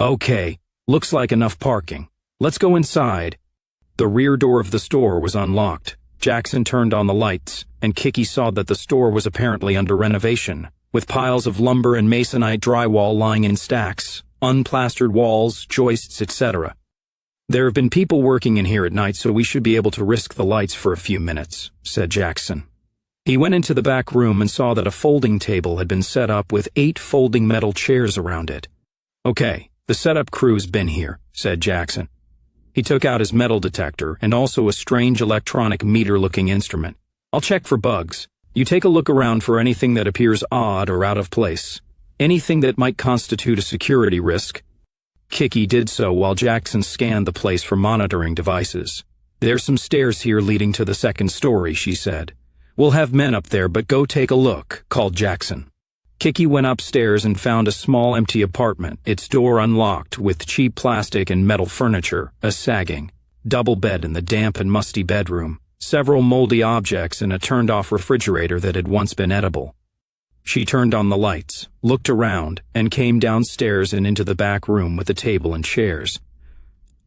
Okay, looks like enough parking. Let's go inside. The rear door of the store was unlocked. Jackson turned on the lights, and Kicky saw that the store was apparently under renovation, with piles of lumber and masonite drywall lying in stacks, unplastered walls, joists, etc. There have been people working in here at night, so we should be able to risk the lights for a few minutes, said Jackson. He went into the back room and saw that a folding table had been set up with 8 folding metal chairs around it. Okay, the setup crew's been here, said Jackson. He took out his metal detector and also a strange electronic meter-looking instrument. I'll check for bugs. You take a look around for anything that appears odd or out of place. Anything that might constitute a security risk. Kicky did so while Jackson scanned the place for monitoring devices. There's some stairs here leading to the 2nd story, she said. We'll have men up there, but go take a look, called Jackson. Kicky went upstairs and found a small empty apartment, its door unlocked, with cheap plastic and metal furniture, a sagging double bed in the damp and musty bedroom, several moldy objects and a turned-off refrigerator that had once been edible. She turned on the lights, looked around, and came downstairs and into the back room with a table and chairs.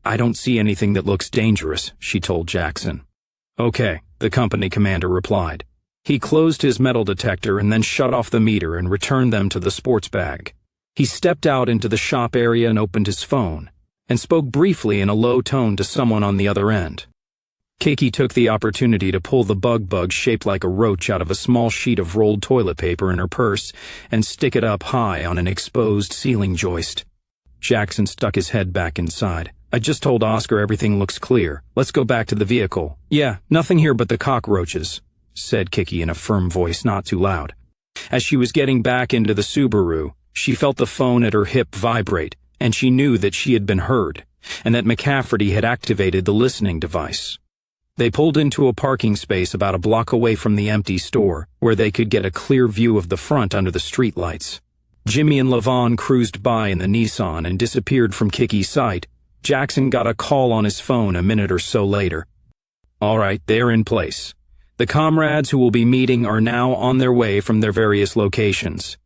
I don't see anything that looks dangerous, she told Jackson. Okay, the company commander replied. He closed his metal detector and then shut off the meter and returned them to the sports bag. He stepped out into the shop area and opened his phone, and spoke briefly in a low tone to someone on the other end. Kicky took the opportunity to pull the bug shaped like a roach out of a small sheet of rolled toilet paper in her purse and stick it up high on an exposed ceiling joist. Jackson stuck his head back inside. I just told Oscar everything looks clear. Let's go back to the vehicle. Yeah, nothing here but the cockroaches, said Kicky in a firm voice, not too loud. As she was getting back into the Subaru, she felt the phone at her hip vibrate, and she knew that she had been heard, and that McCafferty had activated the listening device. They pulled into a parking space about a block away from the empty store, where they could get a clear view of the front under the streetlights. Jimmy and Levon cruised by in the Nissan and disappeared from Kicky's sight. Jackson got a call on his phone a minute or so later. All right, they're in place. The comrades who will be meeting are now on their way from their various locations.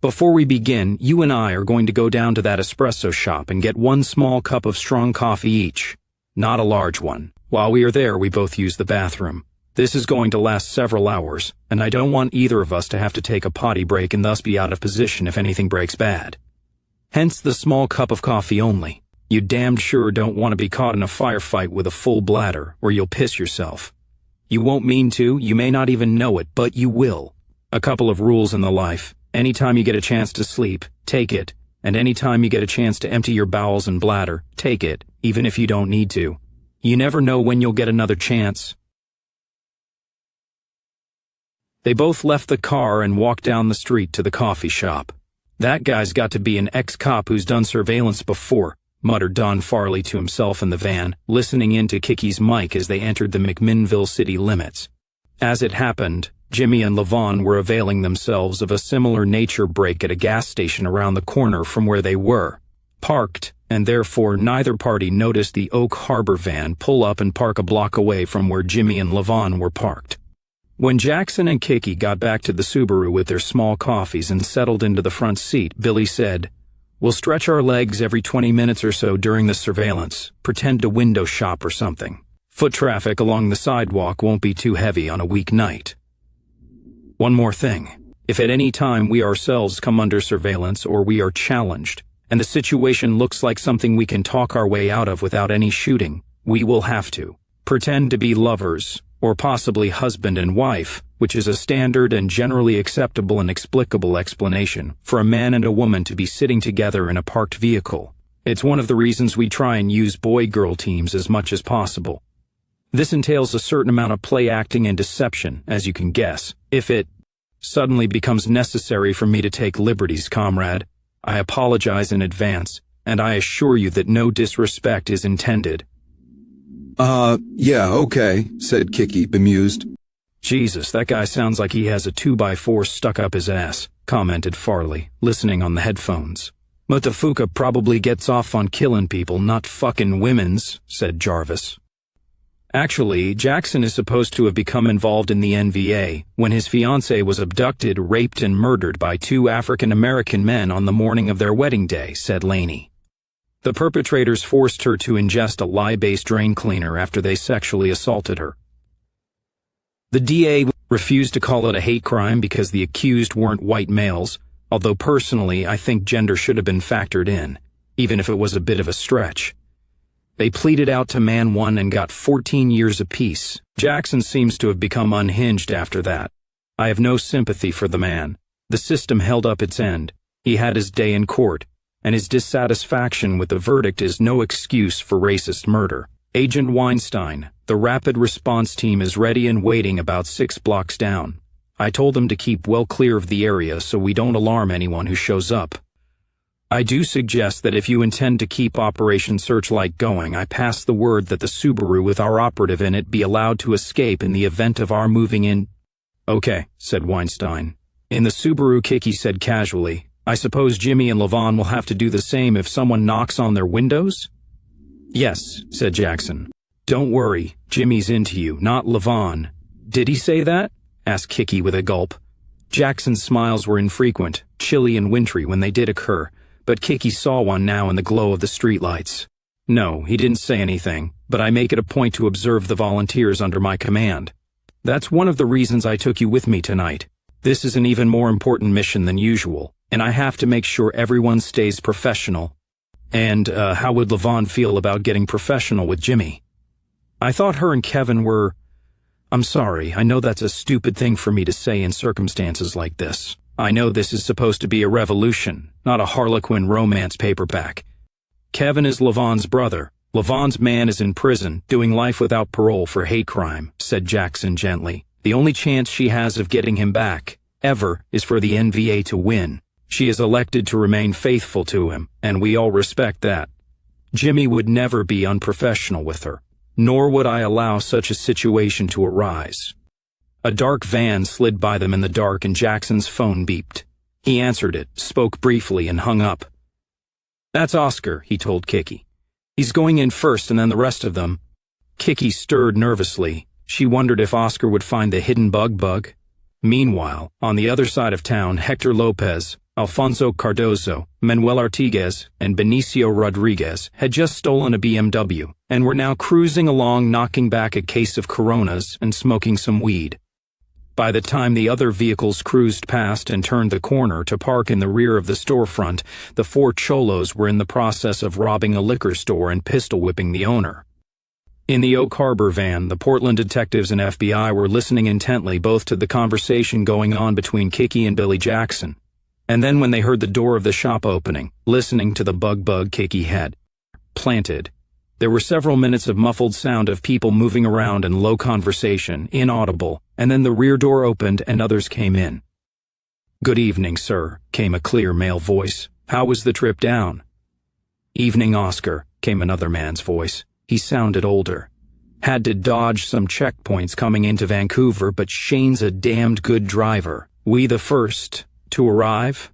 Before we begin, you and I are going to go down to that espresso shop and get one small cup of strong coffee each. Not a large one. While we are there, we both use the bathroom. This is going to last several hours, and I don't want either of us to have to take a potty break and thus be out of position if anything breaks bad. Hence the small cup of coffee only. You damned sure don't want to be caught in a firefight with a full bladder, or you'll piss yourself. You won't mean to, you may not even know it, but you will. A couple of rules in the life. Anytime you get a chance to sleep, take it, and anytime you get a chance to empty your bowels and bladder, take it, even if you don't need to. You never know when you'll get another chance. They both left the car and walked down the street to the coffee shop. That guy's got to be an ex-cop who's done surveillance before, muttered Don Farley to himself in the van, listening in to Kicky's mic as they entered the McMinnville city limits. As it happened, Jimmy and Levon were availing themselves of a similar nature break at a gas station around the corner from where they were parked, and therefore neither party noticed the Oak Harbor van pull up and park a block away from where Jimmy and Levon were parked. When Jackson and Kicky got back to the Subaru with their small coffees and settled into the front seat, Billy said, "We'll stretch our legs every 20 minutes or so during the surveillance, pretend to window shop or something. Foot traffic along the sidewalk won't be too heavy on a weeknight. One more thing. If at any time we ourselves come under surveillance or we are challenged, and the situation looks like something we can talk our way out of without any shooting, we will have to pretend to be lovers, or possibly husband and wife, which is a standard and generally acceptable and explicable explanation for a man and a woman to be sitting together in a parked vehicle. It's one of the reasons we try and use boy-girl teams as much as possible. This entails a certain amount of play acting and deception, as you can guess. If it suddenly becomes necessary for me to take liberties, comrade, I apologize in advance, and I assure you that no disrespect is intended." Yeah, okay, said Kicky, bemused. "Jesus, that guy sounds like he has a 2x4 stuck up his ass," commented Farley, listening on the headphones. "Mutafuka probably gets off on killing people, not fucking women's," said Jarvis. Actually, Jackson is supposed to have become involved in the NVA when his fiancée was abducted, raped, and murdered by two African-American men on the morning of their wedding day, said Laney. The perpetrators forced her to ingest a lye-based drain cleaner after they sexually assaulted her. The DA refused to call it a hate crime because the accused weren't white males, although personally I think gender should have been factored in, even if it was a bit of a stretch. They pleaded out to man one and got 14 years apiece. Jackson seems to have become unhinged after that. I have no sympathy for the man. The system held up its end. He had his day in court, and his dissatisfaction with the verdict is no excuse for racist murder. Agent Weinstein, the rapid response team is ready and waiting about 6 blocks down. I told them to keep well clear of the area so we don't alarm anyone who shows up. I do suggest that if you intend to keep Operation Searchlight going, I pass the word that the Subaru with our operative in it be allowed to escape in the event of our moving in. Okay, said Weinstein. In the Subaru, Kicky said casually, I suppose Jimmy and Levon will have to do the same if someone knocks on their windows? Yes, said Jackson. Don't worry, Jimmy's into you, not Levon. Did he say that? Asked Kicky with a gulp. Jackson's smiles were infrequent, chilly and wintry when they did occur, but Kicky saw one now in the glow of the streetlights. No, he didn't say anything, but I make it a point to observe the volunteers under my command. That's one of the reasons I took you with me tonight. This is an even more important mission than usual, and I have to make sure everyone stays professional. And, how would Levon feel about getting professional with Jimmy? I thought her and Kevin were... I'm sorry, I know that's a stupid thing for me to say in circumstances like this. I know this is supposed to be a revolution, not a Harlequin romance paperback. Kevin is Levon's brother. Levon's man is in prison, doing life without parole for hate crime, said Jackson gently. The only chance she has of getting him back, ever, is for the NVA to win. She is elected to remain faithful to him, and we all respect that. Jimmy would never be unprofessional with her, nor would I allow such a situation to arise. A dark van slid by them in the dark and Jackson's phone beeped. He answered it, spoke briefly, and hung up. "That's Oscar," he told Kicky. "He's going in first and then the rest of them." Kicky stirred nervously. She wondered if Oscar would find the hidden bug. Meanwhile, on the other side of town, Hector Lopez, Alfonso Cardozo, Manuel Artiguez, and Benicio Rodriguez had just stolen a BMW and were now cruising along, knocking back a case of Coronas and smoking some weed. By the time the other vehicles cruised past and turned the corner to park in the rear of the storefront, the four cholos were in the process of robbing a liquor store and pistol-whipping the owner. In the Oak Harbor van, the Portland detectives and FBI were listening intently both to the conversation going on between Kicky and Billy Jackson, and then when they heard the door of the shop opening, listening to the bug Kicky had planted. There were several minutes of muffled sound of people moving around and low conversation, inaudible, and then the rear door opened and others came in. "Good evening, sir," came a clear male voice. "How was the trip down?" "Evening, Oscar," came another man's voice. He sounded older. "Had to dodge some checkpoints coming into Vancouver, but Shane's a damned good driver. We the first to arrive?"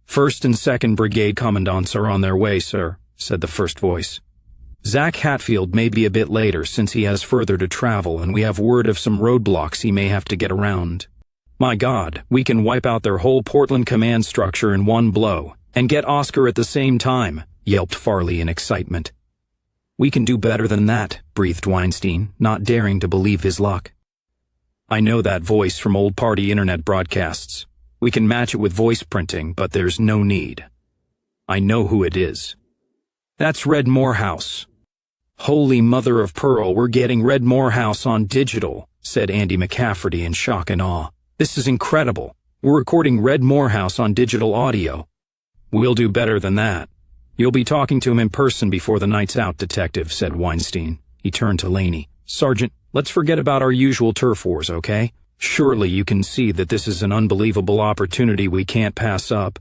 "First and second Brigade commandants are on their way, sir," said the first voice. "Zach Hatfield may be a bit later since he has further to travel and we have word of some roadblocks he may have to get around." "My God, we can wipe out their whole Portland command structure in one blow and get Oscar at the same time," yelped Farley in excitement. "We can do better than that," breathed Weinstein, not daring to believe his luck. "I know that voice from old party internet broadcasts. We can match it with voice printing, but there's no need. I know who it is. That's Red Morehouse." "Holy mother of pearl, we're getting Red Morehouse on digital," said Andy McCafferty in shock and awe. "This is incredible. We're recording Red Morehouse on digital audio." "We'll do better than that. You'll be talking to him in person before the night's out, detective," said Weinstein. He turned to Laney. "Sergeant, let's forget about our usual turf wars, okay? Surely you can see that this is an unbelievable opportunity we can't pass up.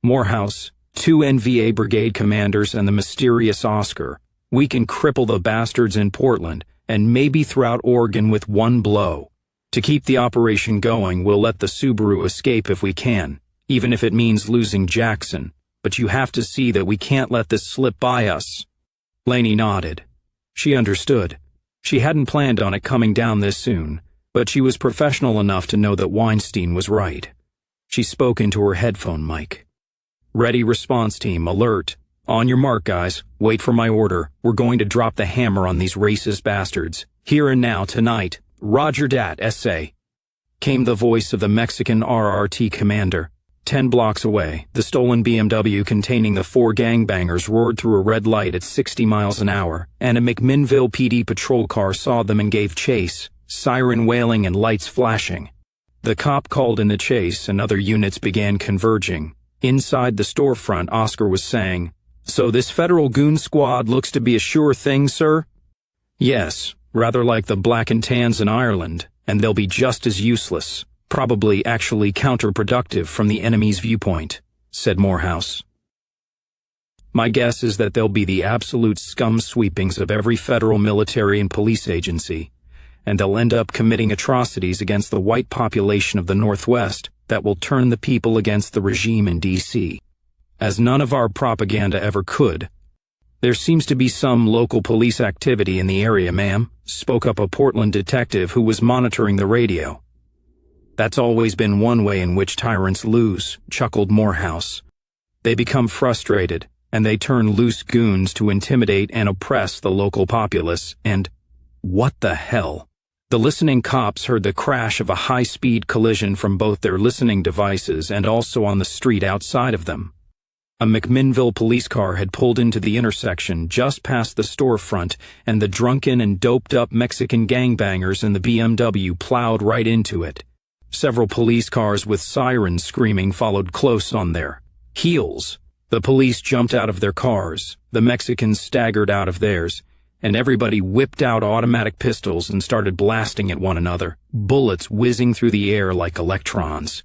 Morehouse, 2 NVA brigade commanders, and the mysterious Oscar. We can cripple the bastards in Portland and maybe throughout Oregon with one blow. To keep the operation going, we'll let the Subaru escape if we can, even if it means losing Jackson. But you have to see that we can't let this slip by us." Laney nodded. She understood. She hadn't planned on it coming down this soon, but she was professional enough to know that Weinstein was right. She spoke into her headphone mic. "Ready, response team, alert. On your mark, guys. Wait for my order. We're going to drop the hammer on these racist bastards. Here and now, tonight. Roger dat, SA." Came the voice of the Mexican RRT commander. 10 blocks away, the stolen BMW containing the 4 gangbangers roared through a red light at 60 miles an hour, and a McMinnville PD patrol car saw them and gave chase, siren wailing and lights flashing. The cop called in the chase and other units began converging. Inside the storefront, Oscar was saying, "So this federal goon squad looks to be a sure thing, sir?" "Yes, rather like the black and tans in Ireland, and they'll be just as useless. Probably actually counterproductive from the enemy's viewpoint," said Morehouse. "My guess is that they'll be the absolute scum sweepings of every federal military and police agency, and they'll end up committing atrocities against the white population of the Northwest that will turn the people against the regime in D.C., as none of our propaganda ever could." "There seems to be some local police activity in the area, ma'am," spoke up a Portland detective who was monitoring the radio. "That's always been one way in which tyrants lose," chuckled Morehouse. "They become frustrated, and they turn loose goons to intimidate and oppress the local populace, and what the hell?" The listening cops heard the crash of a high-speed collision from both their listening devices and also on the street outside of them. A McMinnville police car had pulled into the intersection just past the storefront, and the drunken and doped-up Mexican gangbangers in the BMW plowed right into it. Several police cars with sirens screaming followed close on their heels. The police jumped out of their cars, the Mexicans staggered out of theirs, and everybody whipped out automatic pistols and started blasting at one another, bullets whizzing through the air like electrons.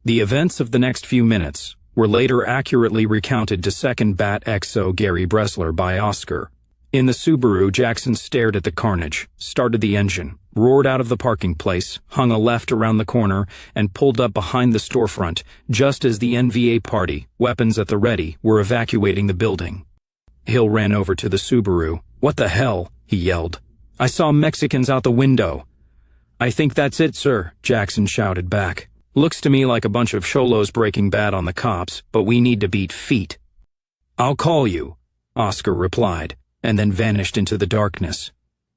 The events of the next few minutes were later accurately recounted to 2nd Bat XO Gary Bressler by Oscar. In the Subaru, Jackson stared at the carnage, started the engine, roared out of the parking place, hung a left around the corner, and pulled up behind the storefront just as the NVA party, weapons at the ready, were evacuating the building. Hill ran over to the Subaru. "What the hell?" he yelled. "I saw Mexicans out the window." "I think that's it, sir," Jackson shouted back. "Looks to me like a bunch of cholos breaking bad on the cops, but we need to beat feet." "I'll call you," Oscar replied, and then vanished into the darkness.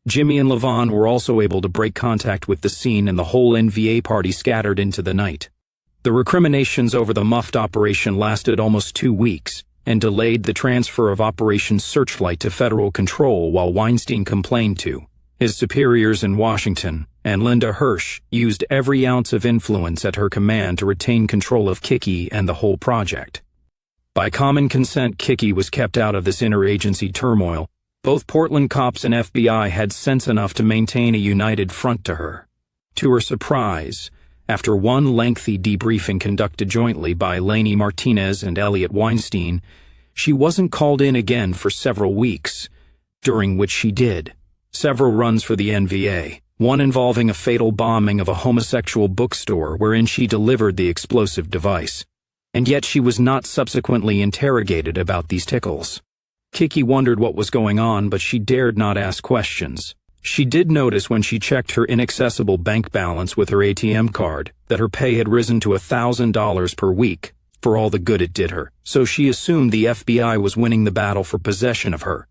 Jimmy and Levon were also able to break contact with the scene, and the whole NVA party scattered into the night. The recriminations over the muffed operation lasted almost 2 weeks, and delayed the transfer of Operation Searchlight to federal control while Weinstein complained to his superiors in Washington, and Linda Hirsch used every ounce of influence at her command to retain control of Kicky and the whole project. By common consent, Kicky was kept out of this interagency turmoil. Both Portland cops and FBI had sense enough to maintain a united front to her. To her surprise, after one lengthy debriefing conducted jointly by Laney Martinez and Elliot Weinstein, she wasn't called in again for several weeks, during which she did several runs for the NVA, one involving a fatal bombing of a homosexual bookstore wherein she delivered the explosive device. And yet she was not subsequently interrogated about these tickles. Kicky wondered what was going on, but she dared not ask questions. She did notice when she checked her inaccessible bank balance with her ATM card that her pay had risen to $1,000 per week, for all the good it did her, so she assumed the FBI was winning the battle for possession of her.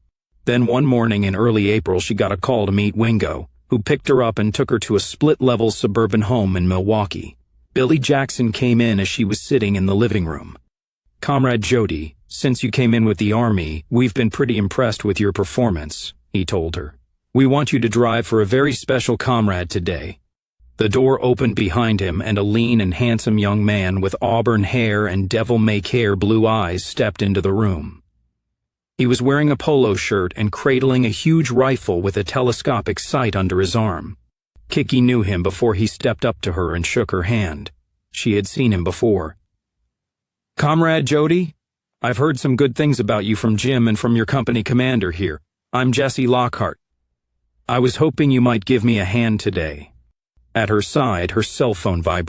Then one morning in early April she got a call to meet Wingo, who picked her up and took her to a split-level suburban home in Milwaukee. Billy Jackson came in as she was sitting in the living room. "Comrade Jody, since you came in with the Army, we've been pretty impressed with your performance," he told her. "We want you to drive for a very special comrade today." The door opened behind him, and a lean and handsome young man with auburn hair and devil-may-care blue eyes stepped into the room. He was wearing a polo shirt and cradling a huge rifle with a telescopic sight under his arm. Kicky knew him before he stepped up to her and shook her hand. She had seen him before. "Comrade Jody, I've heard some good things about you from Jim and from your company commander here. I'm Jesse Lockhart. I was hoping you might give me a hand today." At her side, her cell phone vibrated.